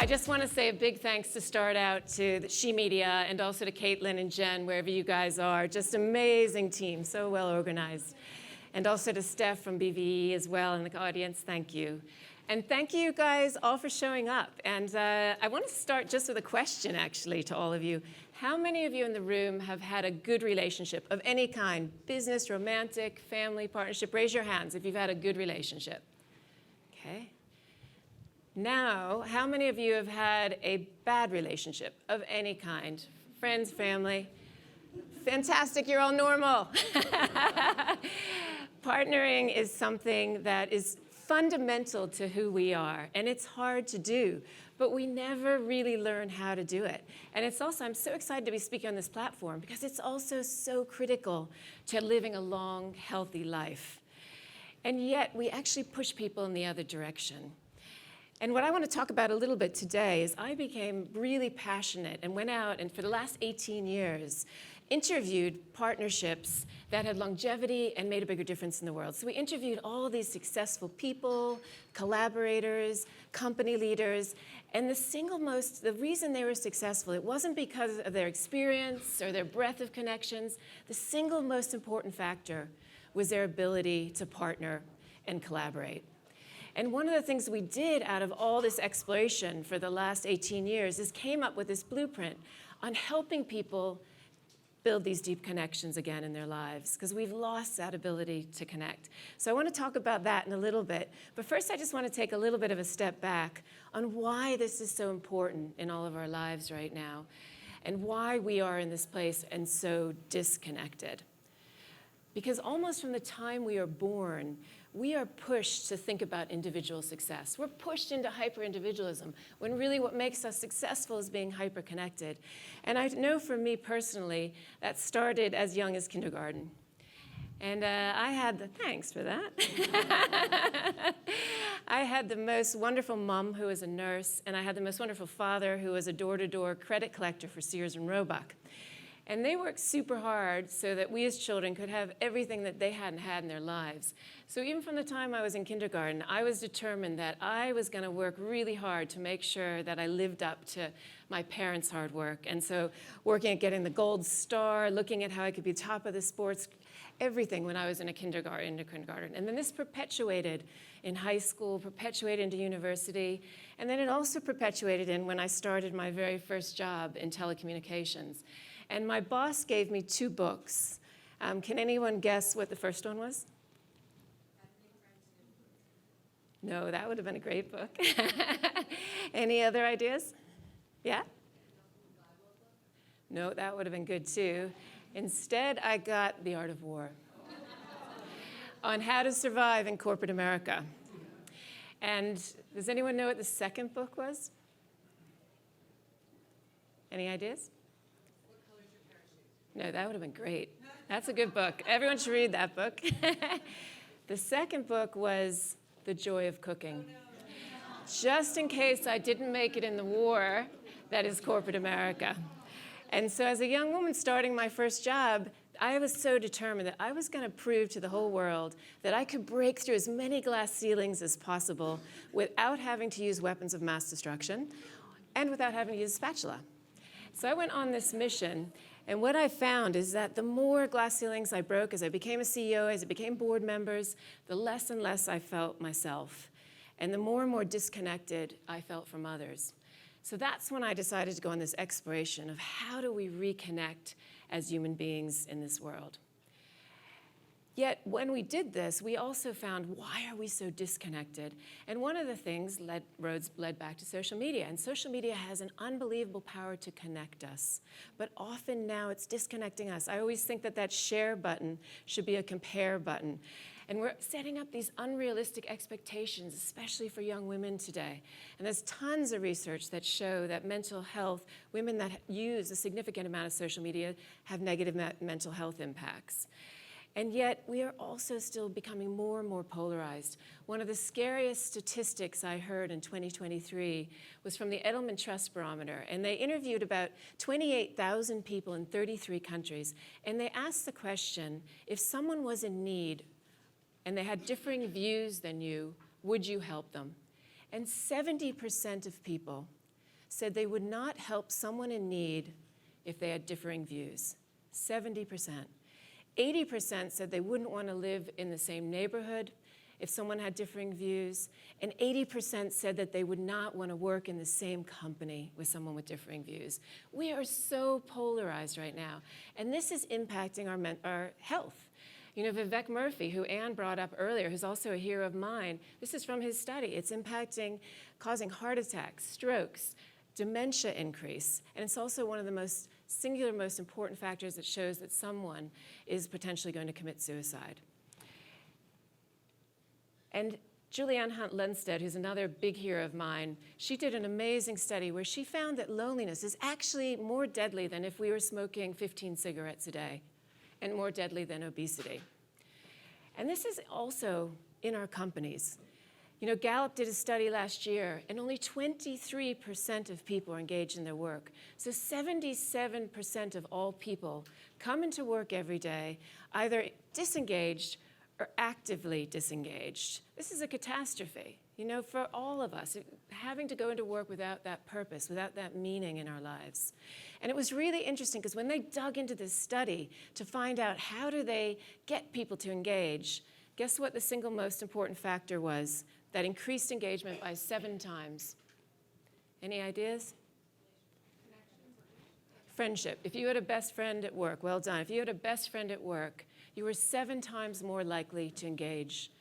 I just want to say a big thanks to start out to the She Media and also to Caitlin and Jen, wherever you guys are. Just amazing team, so well organized. And also to Steph from BVE as well in the audience, thank you. And thank you guys all for showing up. And I want to start just with a question, actually, to all of you. How many of you in the room have had a good relationship of any kind? Business, romantic, family, partnership? Raise your hands if you've had a good relationship. Okay. Now, how many of you have had a bad relationship of any kind? Friends, family? Fantastic, you're all normal. Partnering is something that is fundamental to who we are, and it's hard to do, but we never really learn how to do it. And it's also, I'm so excited to be speaking on this platform because it's also so critical to living a long, healthy life. And yet, we actually push people in the other direction. And what I want to talk about a little bit today is I became really passionate and went out and for the last 18 years interviewed partnerships that had longevity and made a bigger difference in the world. So we interviewed all these successful people, collaborators, company leaders, and the reason they were successful, it wasn't because of their experience or their breadth of connections. The single most important factor was their ability to partner and collaborate. And one of the things we did out of all this exploration for the last 18 years is came up with this blueprint on helping people build these deep connections again in their lives, because we've lost that ability to connect. So I want to talk about that in a little bit. But first, I just want to take a little bit of a step back on why this is so important in all of our lives right now, and why we are in this place and so disconnected. Because almost from the time we are born, we are pushed to think about individual success. We're pushed into hyper-individualism, when really what makes us successful is being hyper-connected. And I know for me personally, that started as young as kindergarten. And thanks for that. I had the most wonderful mom who was a nurse, and I had the most wonderful father who was a door-to-door credit collector for Sears and Roebuck. And they worked super hard so that we as children could have everything that they hadn't had in their lives. So even from the time I was in kindergarten, I was determined that I was going to work really hard to make sure that I lived up to my parents' hard work. And so working at getting the gold star, looking at how I could be top of the sports, everything when I was in kindergarten. And then this perpetuated in high school, perpetuated into university, and then it also perpetuated in when I started my very first job in telecommunications. And my boss gave me 2 books. Can anyone guess what the first one was? No, that would have been a great book. Any other ideas? Yeah? No, that would have been good too. Instead, I got The Art of War on how to survive in corporate America. And does anyone know what the second book was? Any ideas? No, that would have been great. That's a good book. Everyone should read that book. The second book was The Joy of Cooking. Just in case I didn't make it in the war that is corporate America. And so as a young woman starting my first job, I was so determined that I was going to prove to the whole world that I could break through as many glass ceilings as possible without having to use weapons of mass destruction and without having to use a spatula. So I went on this mission. And what I found is that the more glass ceilings I broke as I became a CEO, as I became board members, the less and less I felt myself. And the more and more disconnected I felt from others. So that's when I decided to go on this exploration of how do we reconnect as human beings in this world. Yet when we did this, we also found, why are we so disconnected? And one of the things led back to social media. And social media has an unbelievable power to connect us. But often now it's disconnecting us. I always think that that share button should be a compare button. And we're setting up these unrealistic expectations, especially for young women today. And there's tons of research that show that mental health, women that use a significant amount of social media have negative mental health impacts. And yet, we are also still becoming more and more polarized. One of the scariest statistics I heard in 2023 was from the Edelman Trust Barometer, and they interviewed about 28,000 people in 33 countries, and they asked the question, if someone was in need and they had differing views than you, would you help them? And 70% of people said they would not help someone in need if they had differing views. 70%. 80% said they wouldn't want to live in the same neighborhood if someone had differing views, and 80% said that they would not want to work in the same company with someone with differing views. We are so polarized right now, and this is impacting our health. You know, Vivek Murthy, who Anne brought up earlier, who's also a hero of mine, this is from his study. It's impacting, causing heart attacks, strokes, dementia increase, and it's also one of the most important factors that shows that someone is potentially going to commit suicide. And Julianne Hunt Lundstedt, who's another big hero of mine, she did an amazing study where she found that loneliness is actually more deadly than if we were smoking 15 cigarettes a day, and more deadly than obesity. And this is also in our companies. You know, Gallup did a study last year, and only 23% of people are engaged in their work. So 77% of all people come into work every day either disengaged or actively disengaged. This is a catastrophe, you know, for all of us, having to go into work without that purpose, without that meaning in our lives. And it was really interesting because when they dug into this study to find out how do they get people to engage, guess what the single most important factor was that increased engagement by 7 times? Any ideas? Friendship. If you had a best friend at work, well done. If you had a best friend at work, you were 7 times more likely to engage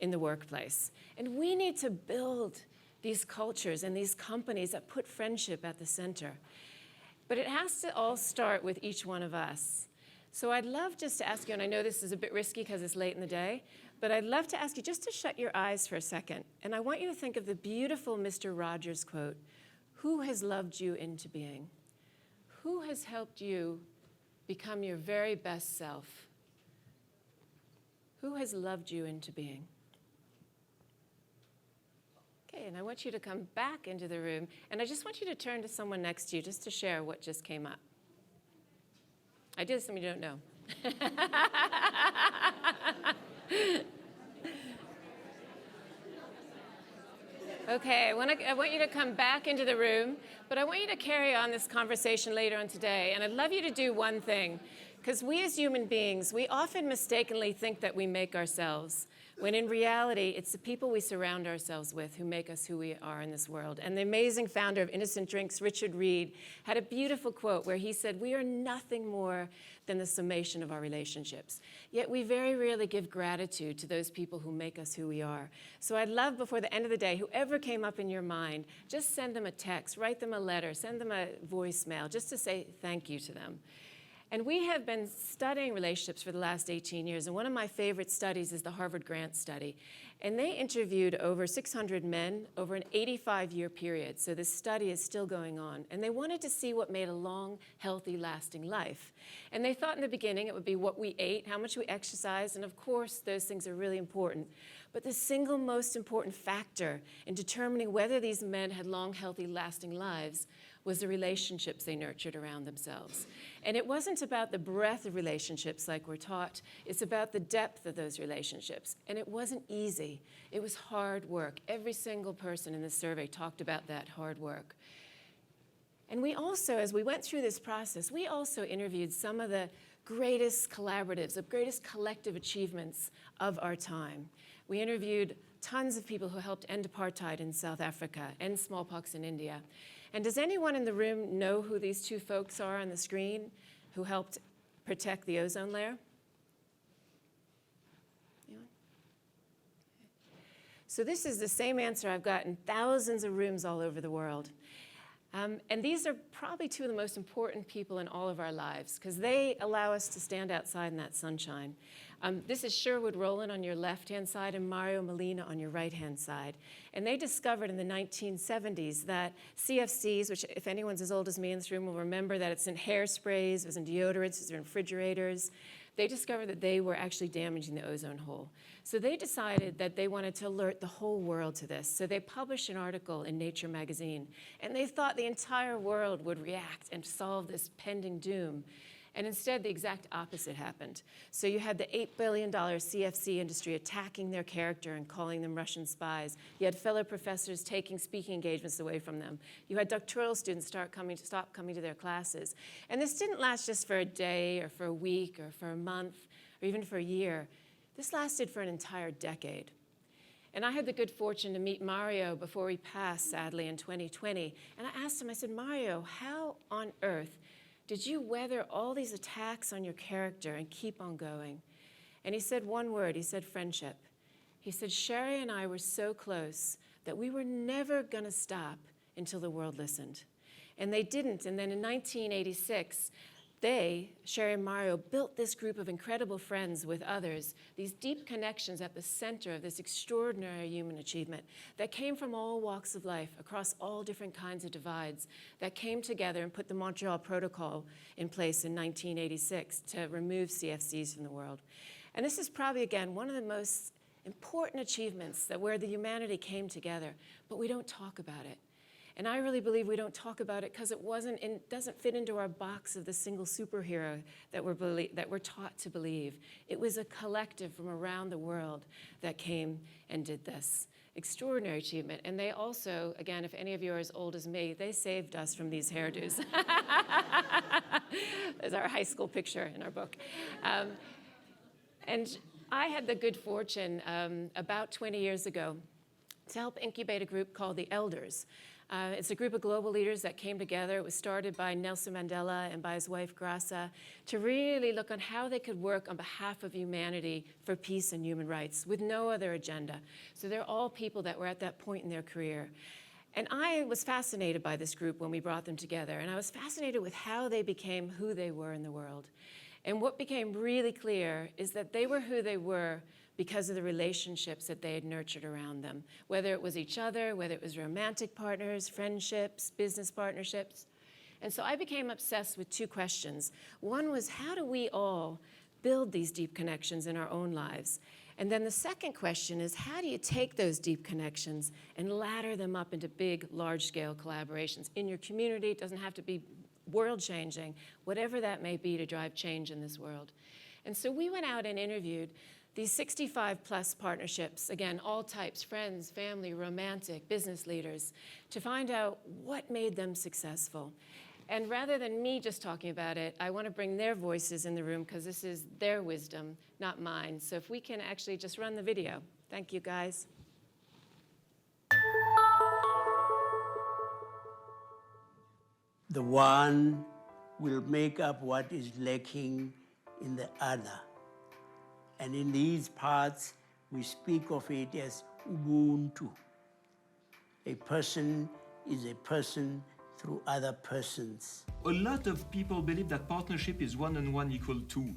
in the workplace. And we need to build these cultures and these companies that put friendship at the center. But it has to all start with each one of us. So I'd love just to ask you, and I know this is a bit risky because it's late in the day, but I'd love to ask you just to shut your eyes for a second. And I want you to think of the beautiful Mr. Rogers quote, "Who has loved you into being? Who has helped you become your very best self? Who has loved you into being?" Okay, and I want you to come back into the room, and I just want you to turn to someone next to you just to share what just came up. I did something you don't know. Okay, I want you to come back into the room, but I want you to carry on this conversation later on today, and I'd love you to do one thing, because we as human beings, we often mistakenly think that we make ourselves, when in reality, it's the people we surround ourselves with who make us who we are in this world. And the amazing founder of Innocent Drinks, Richard Reed, had a beautiful quote where he said, "We are nothing more than the summation of our relationships. Yet we very rarely give gratitude to those people who make us who we are." So I'd love, before the end of the day, whoever came up in your mind, just send them a text, write them a letter, send them a voicemail, just to say thank you to them. And we have been studying relationships for the last 18 years, and one of my favorite studies is the Harvard Grant study. And they interviewed over 600 men over an 85-year period, so this study is still going on. And they wanted to see what made a long, healthy, lasting life. And they thought in the beginning it would be what we ate, how much we exercised, and of course those things are really important. But the single most important factor in determining whether these men had long, healthy, lasting lives was the relationships they nurtured around themselves. And it wasn't about the breadth of relationships like we're taught, it's about the depth of those relationships. And it wasn't easy, it was hard work. Every single person in this survey talked about that hard work. And we also, as we went through this process, we also interviewed some of the greatest collaboratives, the greatest collective achievements of our time. We interviewed tons of people who helped end apartheid in South Africa, end smallpox in India. And does anyone in the room know who these 2 folks are on the screen who helped protect the ozone layer? Anyone? So this is the same answer I've got in thousands of rooms all over the world. And these are probably 2 of the most important people in all of our lives because they allow us to stand outside in that sunshine. This is Sherwood Rowland on your left-hand side and Mario Molina on your right-hand side. And they discovered in the 1970s that CFCs, which if anyone's as old as me in this room will remember that it's in hairsprays, it was in deodorants, it was in refrigerators, they discovered that they were actually damaging the ozone hole. So they decided that they wanted to alert the whole world to this. So they published an article in Nature magazine, and they thought the entire world would react and solve this pending doom. And instead, the exact opposite happened. So you had the $8 billion CFC industry attacking their character and calling them Russian spies. You had fellow professors taking speaking engagements away from them. You had doctoral students stop coming to their classes. And this didn't last just for a day or for a week or for a month or even for a year. This lasted for an entire decade. And I had the good fortune to meet Mario before he passed, sadly, in 2020. And I asked him, I said, Mario, how on earth did you weather all these attacks on your character and keep on going? And he said one word, he said friendship. He said, Sherry and I were so close that we were never gonna stop until the world listened. And they didn't, and then in 1986, Sherry and Mario, built this group of incredible friends with others, these deep connections at the center of this extraordinary human achievement that came from all walks of life, across all different kinds of divides, that came together and put the Montreal Protocol in place in 1986 to remove CFCs from the world. And this is probably, again, one of the most important achievements that where the humanity came together, but we don't talk about it. And I really believe we don't talk about it because it doesn't fit into our box of the single superhero that we're taught to believe. It was a collective from around the world that came and did this. Extraordinary achievement. And they also, again, if any of you are as old as me, they saved us from these hairdos. There's our high school picture in our book. And I had the good fortune about 20 years ago to help incubate a group called the Elders. It's a group of global leaders that came together. It was started by Nelson Mandela and by his wife, Graça, to really look on how they could work on behalf of humanity for peace and human rights with no other agenda. So they're all people that were at that point in their career. And I was fascinated by this group when we brought them together, and I was fascinated with how they became who they were in the world. And what became really clear is that they were who they were because of the relationships that they had nurtured around them, whether it was each other, whether it was romantic partners, friendships, business partnerships. And so I became obsessed with two questions. One was, how do we all build these deep connections in our own lives? And then the second question is, how do you take those deep connections and ladder them up into big, large-scale collaborations in your community? It doesn't have to be world-changing, whatever that may be to drive change in this world. And so we went out and interviewed these 65-plus partnerships, again, all types, friends, family, romantic, business leaders, to find out what made them successful. And rather than me just talking about it, I want to bring their voices in the room because this is their wisdom, not mine. So if we can actually just run the video. Thank you, guys. The one will make up what is lacking in the other. And in these parts, we speak of it as Ubuntu. A person is a person through other persons. A lot of people believe that partnership is 1 and 1 equal 2.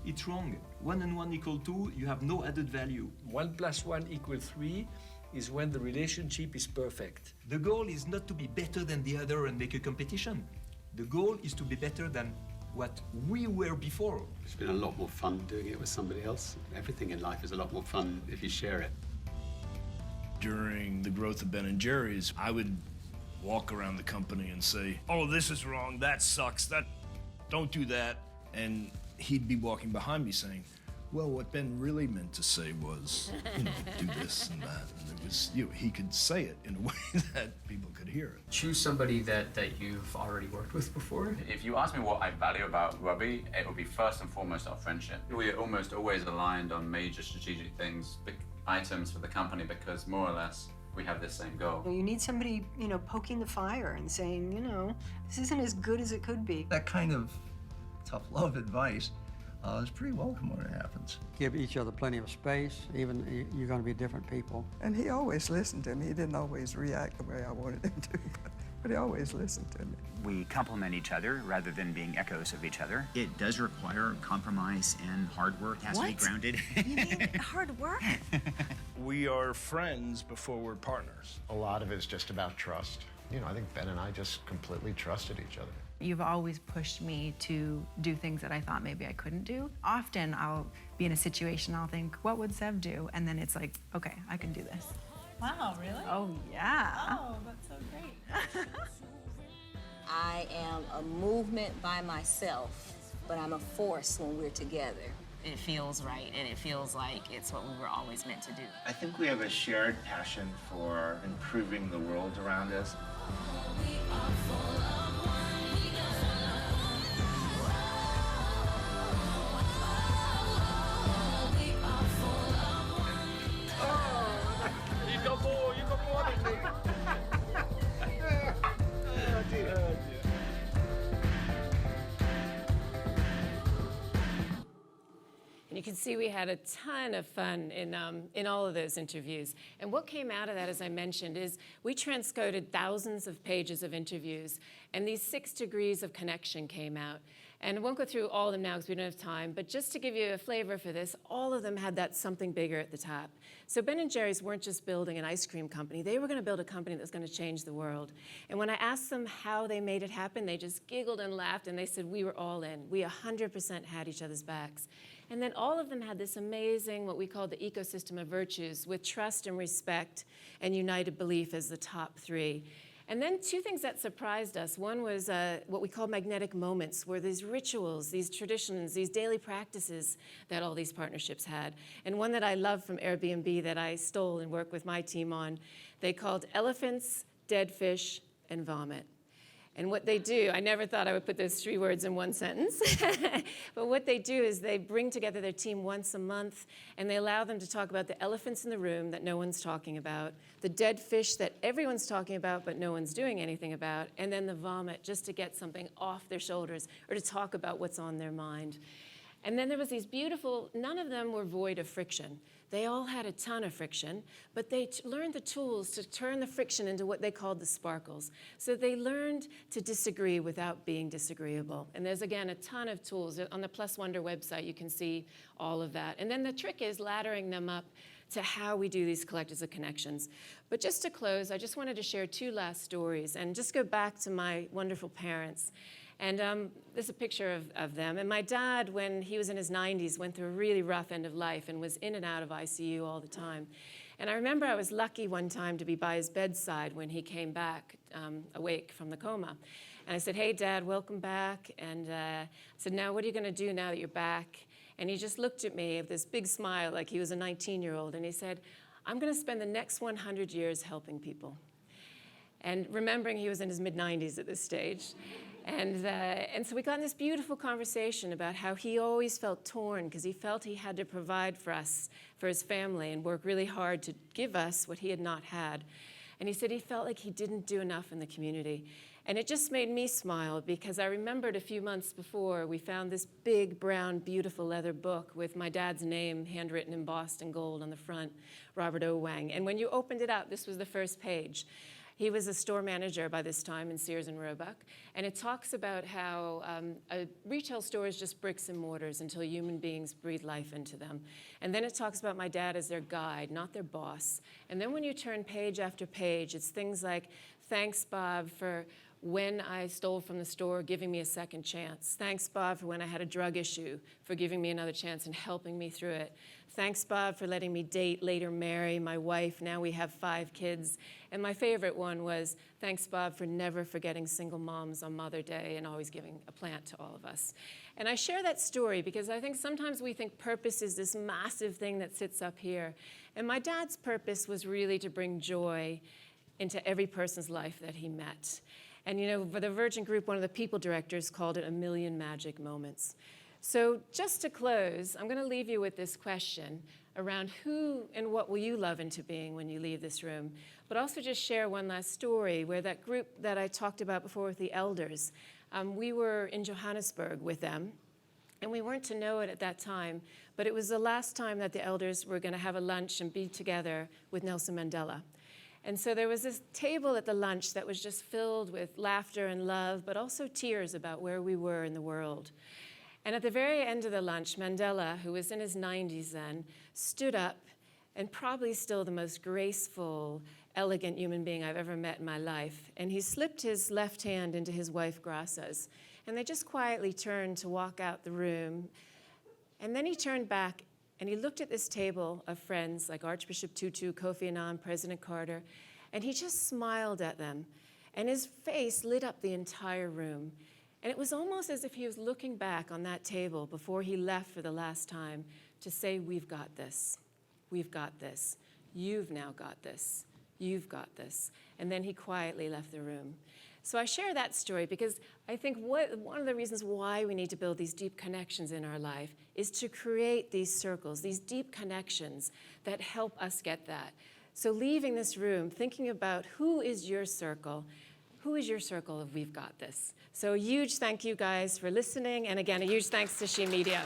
It's wrong. 1 and 1 equal 2, you have no added value. 1 + 1 = 3 is when the relationship is perfect. The goal is not to be better than the other and make a competition. The goal is to be better than what we were before. It's been a lot more fun doing it with somebody else. Everything in life is a lot more fun if you share it. During the growth of Ben & Jerry's, I would walk around the company and say, oh, this is wrong, that sucks, don't do that. And he'd be walking behind me saying, well, what Ben really meant to say was, do this and that. And it was, he could say it in a way that people could hear it. Choose somebody that you've already worked with before. If you ask me what I value about Robbie, it would be first and foremost our friendship. We're almost always aligned on major strategic things, big items for the company, because more or less we have the same goal. You need somebody, poking the fire and saying, this isn't as good as it could be. That kind of tough love advice is pretty welcome when it happens. Give each other plenty of space, even you're going to be different people. And he always listened to me. He didn't always react the way I wanted him to, but he always listened to me. We complement each other rather than being echoes of each other. It does require compromise and hard work. It has to be grounded. You mean hard work? We are friends before we're partners. A lot of it's just about trust. I think Ben and I just completely trusted each other. You've always pushed me to do things that I thought maybe I couldn't do. Often I'll be in a situation, I'll think, what would Sev do? And then it's like, okay, I can do this. Wow, really? Oh, yeah. Oh, that's so great. I am a movement by myself but I'm a force when we're together. It feels right, and it feels like it's what we were always meant to do. I think we have a shared passion for improving the world around us. And you can see we had a ton of fun in all of those interviews. And what came out of that, as I mentioned, is we transcoded thousands of pages of interviews, and these 6 degrees of connection came out. And I won't go through all of them now because we don't have time, but just to give you a flavor for this, all of them had that something bigger at the top. So Ben & Jerry's weren't just building an ice cream company, they were gonna build a company that was gonna change the world. And when I asked them how they made it happen, they just giggled and laughed, and they said, we were all in. We 100% had each other's backs. And then all of them had this amazing, what we call the ecosystem of virtues, with trust and respect and united belief as the top 3. And then 2 things that surprised us. One was what we call magnetic moments, where these rituals, these traditions, these daily practices that all these partnerships had. And one that I love from Airbnb that I stole and worked with my team on, they called elephants, dead fish, and vomit. And what they do, I never thought I would put those 3 words in one sentence, but what they do is they bring together their team once a month, and they allow them to talk about the elephants in the room that no one's talking about, the dead fish that everyone's talking about but no one's doing anything about, and then the vomit, just to get something off their shoulders or to talk about what's on their mind. And then there was these beautiful, none of them were void of friction. They all had a ton of friction, but they learned the tools to turn the friction into what they called the sparkles. So they learned to disagree without being disagreeable. And there's, again, a ton of tools. On the Plus Wonder website, you can see all of that. And then the trick is laddering them up to how we do these collectives of connections. But just to close, I just wanted to share 2 last stories and just go back to my wonderful parents. And there's a picture of them. And my dad, when he was in his 90s, went through a really rough end of life and was in and out of ICU all the time. And I remember I was lucky one time to be by his bedside when he came back awake from the coma. And I said, hey, Dad, welcome back. And I said, now what are you going to do now that you're back? And he just looked at me with this big smile like he was a 19-year-old. And he said, I'm going to spend the next 100 years helping people. And remembering he was in his mid-90s at this stage. And so we got in this beautiful conversation about how he always felt torn because he felt he had to provide for us, for his family, and work really hard to give us what he had not had. And he said he felt like he didn't do enough in the community. And it just made me smile because I remembered a few months before we found this big, brown, beautiful leather book with my dad's name handwritten embossed in gold on the front, Robert Oelwang. And when you opened it up, this was the first page. He was a store manager by this time in Sears and Roebuck, and it talks about how a retail store is just bricks and mortars until human beings breathe life into them. And then it talks about my dad as their guide, not their boss. And then when you turn page after page, it's things like, thanks, Bob, for when I stole from the store, giving me a second chance. Thanks, Bob, for when I had a drug issue, for giving me another chance and helping me through it. Thanks, Bob, for letting me date, later marry my wife. Now we have 5 kids. And my favorite one was, thanks, Bob, for never forgetting single moms on Mother's Day and always giving a plant to all of us. And I share that story because I think sometimes we think purpose is this massive thing that sits up here. And my dad's purpose was really to bring joy into every person's life that he met. And you know, for the Virgin Group, one of the people directors called it 1,000,000 magic moments. So just to close, I'm going to leave you with this question around who and what will you love into being when you leave this room, but also just share one last story where that group that I talked about before with the elders, we were in Johannesburg with them, and we weren't to know it at that time, but it was the last time that the elders were going to have a lunch and be together with Nelson Mandela. And so there was this table at the lunch that was just filled with laughter and love, but also tears about where we were in the world. And at the very end of the lunch, Mandela, who was in his 90s then, stood up, and probably still the most graceful, elegant human being I've ever met in my life. And he slipped his left hand into his wife Graça's, and they just quietly turned to walk out the room. And then he turned back, and he looked at this table of friends like Archbishop Tutu, Kofi Annan, President Carter, and he just smiled at them. And his face lit up the entire room. And it was almost as if he was looking back on that table before he left for the last time to say, we've got this. We've got this. You've now got this. You've got this. And then he quietly left the room. So I share that story because I think one of the reasons why we need to build these deep connections in our life is to create these circles, these deep connections that help us get that. So leaving this room, thinking about who is your circle of We've Got This. So a huge thank you guys for listening, and again, a huge thanks to She Media.